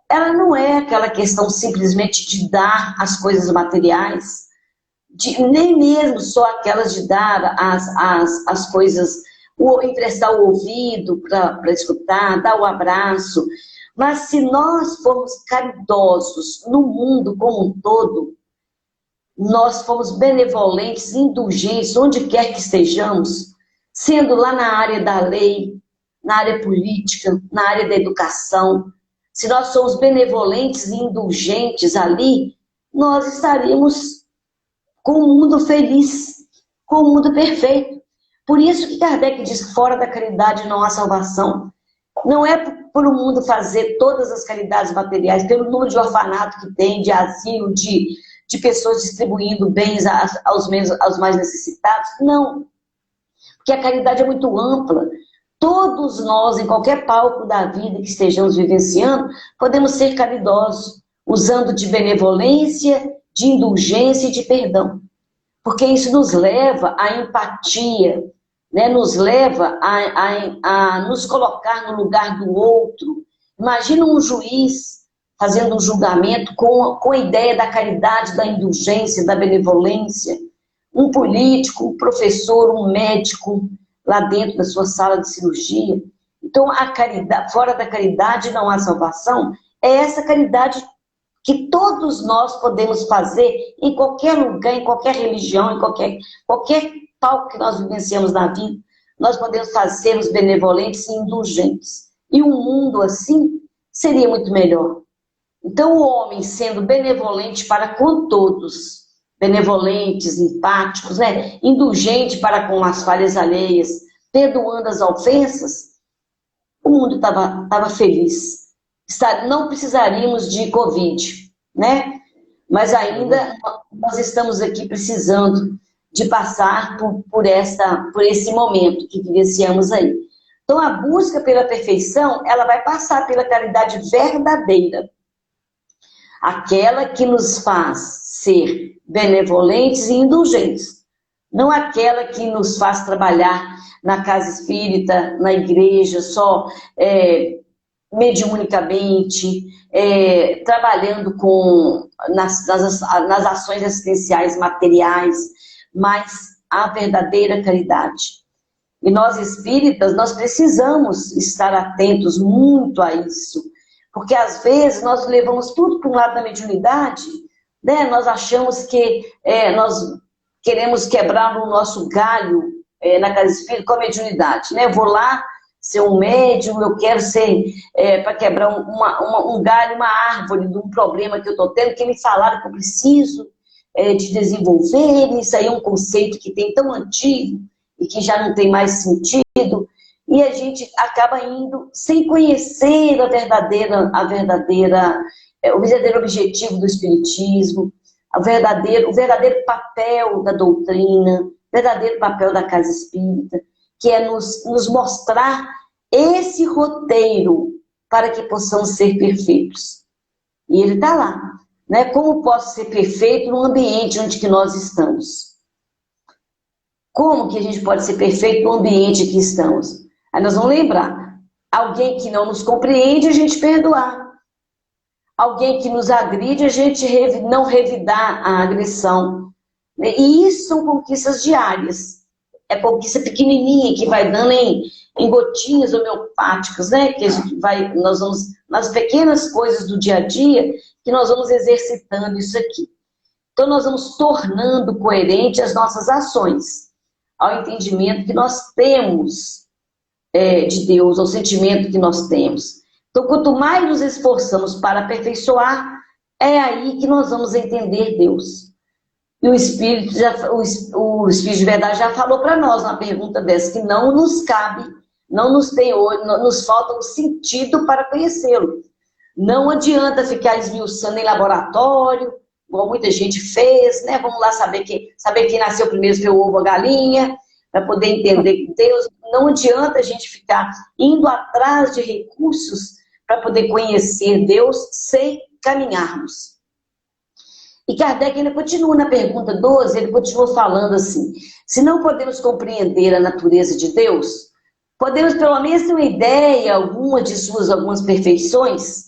ela não é aquela questão simplesmente de dar as coisas materiais, nem mesmo só aquelas de dar as coisas, emprestar o ouvido para escutar, dar o abraço. Mas se nós formos caridosos no mundo como um todo, nós formos benevolentes, indulgentes, onde quer que estejamos, sendo lá na área da lei, na área política, na área da educação, se nós somos benevolentes e indulgentes ali, nós estaríamos com o mundo feliz, com o mundo perfeito. Por isso que Kardec diz que fora da caridade não há salvação. Não é por o mundo fazer todas as caridades materiais, pelo número de orfanato que tem, de asilo, de pessoas distribuindo bens aos mais necessitados. Não. Porque a caridade é muito ampla. Todos nós, em qualquer palco da vida que estejamos vivenciando, podemos ser caridosos, usando de benevolência, de indulgência e de perdão. Porque isso nos leva à empatia, né? Nos leva a nos colocar no lugar do outro. Imagina um juiz fazendo um julgamento com a ideia da caridade, da indulgência, da benevolência. Um político, um professor, um médico, lá dentro da sua sala de cirurgia. Então, a caridade, fora da caridade não há salvação, é essa caridade que todos nós podemos fazer em qualquer lugar, em qualquer religião, em qualquer palco que nós vivenciamos na vida, nós podemos sermos benevolentes e indulgentes. E um mundo assim seria muito melhor. Então, o homem sendo benevolente para com todos, benevolentes, empáticos, né? Indulgente para com as falhas alheias, perdoando as ofensas, o mundo estava feliz. Não precisaríamos de Covid, né? Mas ainda nós estamos aqui precisando de passar por esse momento que vivenciamos aí. Então, a busca pela perfeição, ela vai passar pela caridade verdadeira. Aquela que nos faz ser benevolentes e indulgentes. Não aquela que nos faz trabalhar na casa espírita, na igreja, só mediunicamente, trabalhando nas ações assistenciais materiais, mas a verdadeira caridade. E nós espíritas, nós precisamos estar atentos muito a isso, porque às vezes nós levamos tudo para um lado da mediunidade, né? Nós achamos que nós queremos quebrar o nosso galho na casa espírita com a mediunidade, né? Eu vou lá ser um médium, eu quero ser para quebrar um galho, uma árvore de um problema que eu estou tendo, que me falaram que eu preciso de desenvolver. Isso aí é um conceito que tem tão antigo, e que já não tem mais sentido, e a gente acaba indo sem conhecer o verdadeiro objetivo do Espiritismo, o verdadeiro papel da doutrina, o verdadeiro papel da casa espírita, que é nos mostrar esse roteiro para que possamos ser perfeitos. E ele está lá, né? Como posso ser perfeito no ambiente onde que nós estamos? Como que a gente pode ser perfeito no ambiente que estamos? Aí nós vamos lembrar, alguém que não nos compreende, a gente perdoar. Alguém que nos agride, a gente não revidar a agressão. E isso são conquistas diárias. É conquista pequenininha que vai dando em gotinhas homeopáticas, né? Que nós vamos, nas pequenas coisas do dia a dia, que nós vamos exercitando isso aqui. Então, nós vamos tornando coerente as nossas ações, ao entendimento que nós temos de Deus, ao sentimento que nós temos. Então, quanto mais nos esforçamos para aperfeiçoar, é aí que nós vamos entender Deus. E o Espírito de verdade já falou para nós, uma pergunta dessa, que não nos cabe, nos falta um sentido para conhecê-lo. Não adianta ficar esmiuçando em laboratório, igual muita gente fez, né? Vamos lá saber quem nasceu primeiro, foi o ovo ou a galinha, para poder entender Deus. Não adianta a gente ficar indo atrás de recursos para poder conhecer Deus sem caminharmos. E Kardec ainda continua na pergunta 12, ele continua falando assim, se não podemos compreender a natureza de Deus, podemos pelo menos ter uma ideia, alguma de suas algumas perfeições,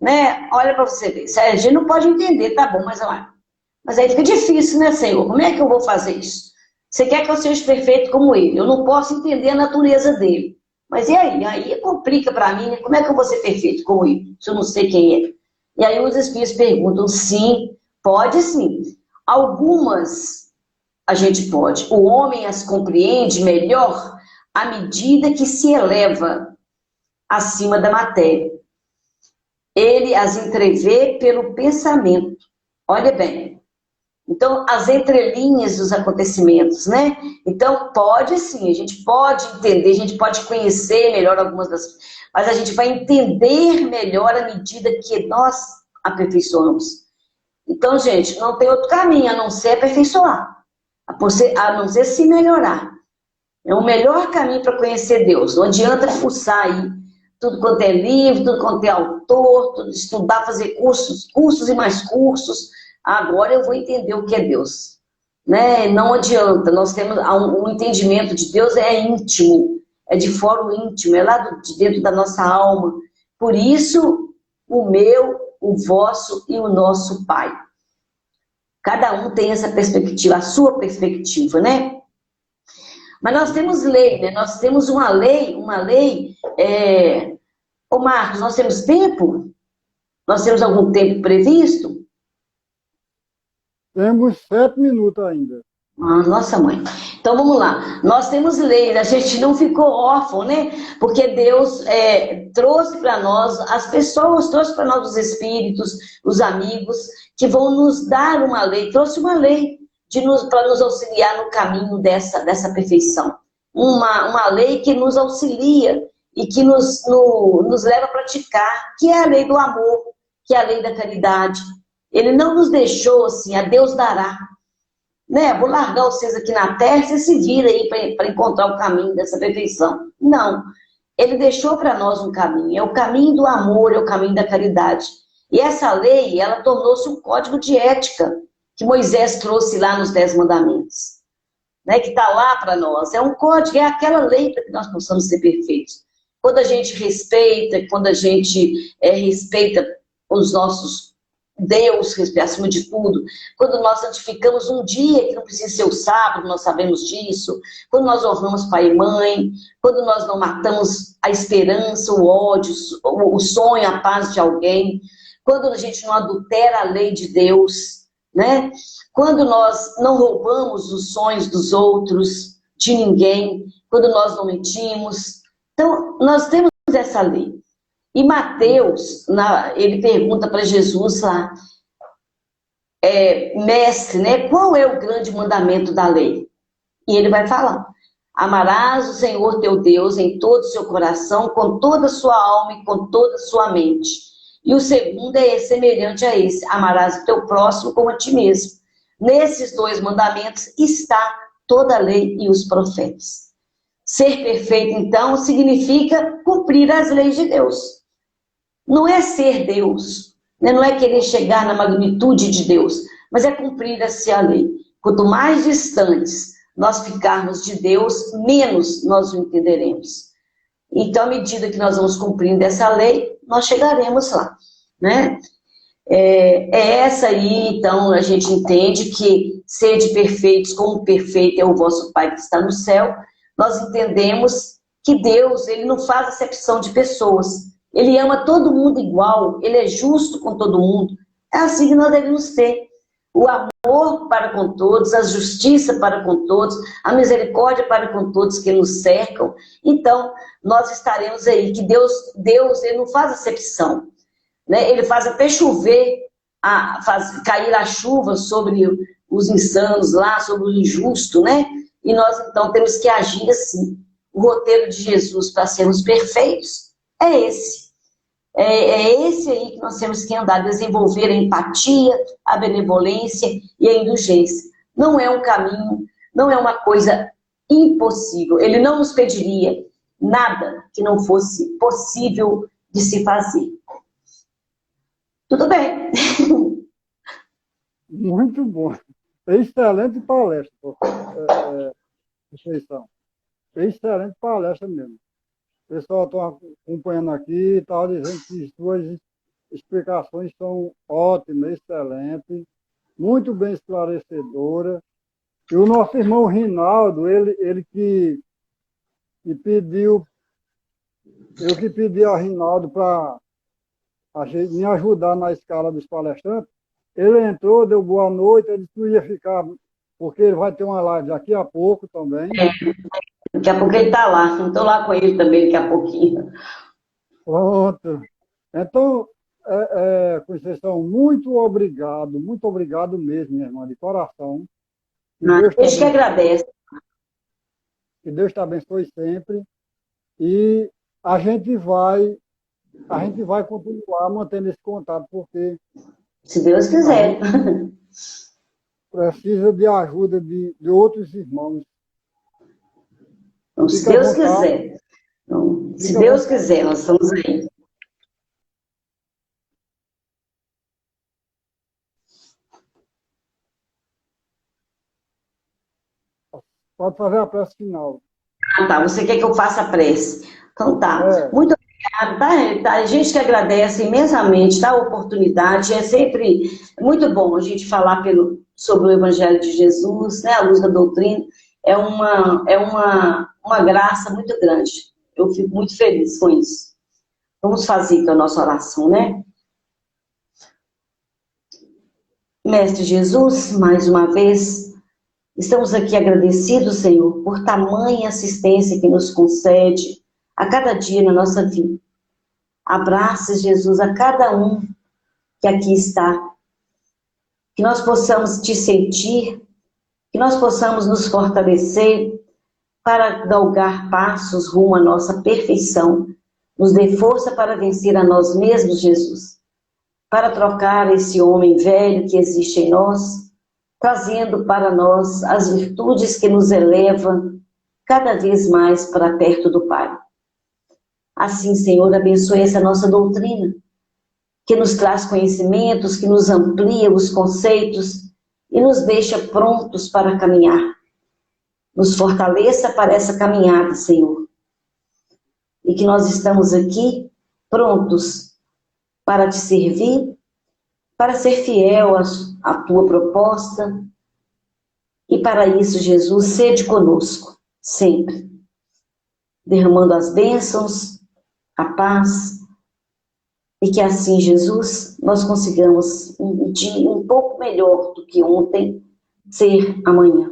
né? Olha para você ver, a gente não pode entender, tá bom, mas aí fica difícil, né, Senhor? Como é que eu vou fazer isso? Você quer que eu seja perfeito como ele, eu não posso entender a natureza dele. Mas e aí? Aí complica para mim, né? Como é que eu vou ser perfeito como ele, se eu não sei quem é? E aí os Espíritos perguntam, sim, pode sim. Algumas a gente pode. O homem as compreende melhor à medida que se eleva acima da matéria. Ele as entrevê pelo pensamento. Olha bem. Então, as entrelinhas dos acontecimentos, né? Então, pode sim, a gente pode entender, a gente pode conhecer melhor algumas das... Mas a gente vai entender melhor à medida que nós aperfeiçoamos. Então, gente, não tem outro caminho a não ser aperfeiçoar, a não ser se melhorar. É o melhor caminho para conhecer Deus. Não adianta fuçar aí tudo quanto é livro, tudo quanto é autor, tudo, estudar, fazer cursos e mais cursos. Agora eu vou entender o que é Deus. Né? Não adianta, nós temos um entendimento de Deus é íntimo, é de fora o íntimo, é lá de dentro da nossa alma. Por isso, o meu, o vosso e o nosso Pai. Cada um tem essa perspectiva, a sua perspectiva, né? Mas nós temos lei, né? Nós temos uma lei, Ô Marcos, nós temos tempo? Nós temos algum tempo previsto? Temos 7 minutos ainda. Ah, nossa mãe. Então vamos lá. Nós temos lei, a gente não ficou órfão, né? Porque Deus trouxe para nós as pessoas, trouxe para nós os espíritos, os amigos, que vão nos dar uma lei, trouxe uma lei para nos auxiliar no caminho dessa perfeição. Uma lei que nos auxilia e que nos leva a praticar, que é a lei do amor, que é a lei da caridade. Ele não nos deixou assim, a Deus dará. Né? Vou largar vocês aqui na terra e vocês se viram aí para encontrar o caminho dessa perfeição. Não. Ele deixou para nós um caminho. É o caminho do amor, é o caminho da caridade. E essa lei, ela tornou-se um código de ética que Moisés trouxe lá nos 10 mandamentos. Né? Que está lá para nós. É um código, é aquela lei para que nós possamos ser perfeitos. Quando a gente respeita, respeita os nossos Deus, acima de tudo, quando nós santificamos um dia que não precisa ser o sábado, nós sabemos disso, quando nós honramos pai e mãe, quando nós não matamos a esperança, o ódio, o sonho, a paz de alguém, quando a gente não adultera a lei de Deus, né? Quando nós não roubamos os sonhos dos outros, de ninguém, quando nós não mentimos. Então, nós temos essa lei. E Mateus, ele pergunta para Jesus lá, mestre, né, qual é o grande mandamento da lei? E ele vai falar, Amarás o Senhor teu Deus em todo o seu coração, com toda a sua alma e com toda a sua mente. E o segundo é semelhante a esse: amarás o teu próximo como a ti mesmo. Nesses dois mandamentos está toda a lei e os profetas. Ser perfeito, então, significa cumprir as leis de Deus. Não é ser Deus, né? Não é querer chegar na magnitude de Deus, mas é cumprir a lei. Quanto mais distantes nós ficarmos de Deus, menos nós o entenderemos. Então, à medida que nós vamos cumprindo essa lei, nós chegaremos lá, né? Essa aí, então, a gente entende que sede perfeitos como perfeito é o vosso Pai que está no céu. Nós entendemos que Deus, ele não faz acepção de pessoas. Ele ama todo mundo igual, ele é justo com todo mundo. É assim que nós devemos ter. O amor para com todos, a justiça para com todos, a misericórdia para com todos que nos cercam. Então, nós estaremos aí, que Deus ele não faz acepção, né? Ele faz até chover, cair a chuva sobre os insanos lá, sobre o injusto, né? E nós, então, temos que agir assim. O roteiro de Jesus para sermos perfeitos é esse. É esse aí que nós temos que andar, desenvolver a empatia, a benevolência e a indulgência. Não é um caminho, não é uma coisa impossível. Ele não nos pediria nada que não fosse possível de se fazer. Tudo bem. Muito bom. Excelente palestra, Conceição. Excelente palestra mesmo. O pessoal está acompanhando aqui e estava dizendo que suas explicações são ótimas, excelentes, muito bem esclarecedoras. E o nosso irmão Rinaldo, ele que pediu, eu que pedi ao Rinaldo para me ajudar na escala dos palestrantes, ele entrou, deu boa noite, ele disse que não ia ficar, porque ele vai ter uma live daqui a pouco também. Daqui a pouco ele está lá, eu estou lá com ele também daqui a pouquinho. Pronto. Então, Conceição, muito obrigado mesmo, minha irmã, de coração. A gente que agradece. Que Deus te abençoe sempre. E a gente vai continuar mantendo esse contato, porque se Deus quiser, precisa de ajuda de outros irmãos. Então, se Deus quiser. Então, se Deus quiser, nós estamos aí. Pode fazer a prece final. Ah, tá. Você quer que eu faça a prece? Então tá. Muito obrigada, tá? A gente que agradece imensamente, tá? A oportunidade. É sempre muito bom a gente falar sobre o Evangelho de Jesus, né? A luz da doutrina. É uma graça muito grande. Eu fico muito feliz com isso. Vamos fazer então a nossa oração, né? Mestre Jesus, mais uma vez, estamos aqui agradecidos, Senhor, por tamanha assistência que nos concede a cada dia na nossa vida. Abraça, Jesus, a cada um que aqui está. Que nós possamos te sentir, que nós possamos nos fortalecer para galgar passos rumo à nossa perfeição. Nos dê força para vencer a nós mesmos, Jesus. Para trocar esse homem velho que existe em nós, trazendo para nós as virtudes que nos elevam cada vez mais para perto do Pai. Assim, Senhor, abençoe essa nossa doutrina, que nos traz conhecimentos, que nos amplia os conceitos e nos deixa prontos para caminhar. Nos fortaleça para essa caminhada, Senhor. E que nós estamos aqui prontos para te servir, para ser fiel à tua proposta. E para isso, Jesus, sede conosco, sempre. Derramando as bênçãos, a paz. E que assim, Jesus, nós consigamos um dia um pouco melhor do que ontem, ser amanhã.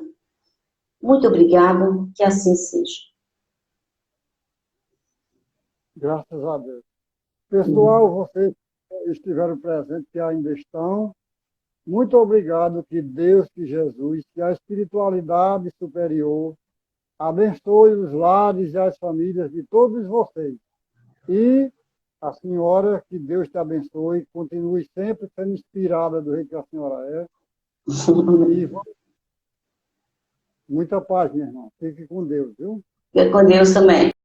Muito obrigada, que assim seja. Graças a Deus. Pessoal, vocês estiveram presentes, que ainda estão, muito obrigado, que Deus, que Jesus, que a espiritualidade superior abençoe os lares e as famílias de todos vocês. E a senhora, que Deus te abençoe, continue sempre sendo inspirada do jeito que a senhora é. E muita paz, minha irmã. Fique com Deus, viu? Fica com Deus também.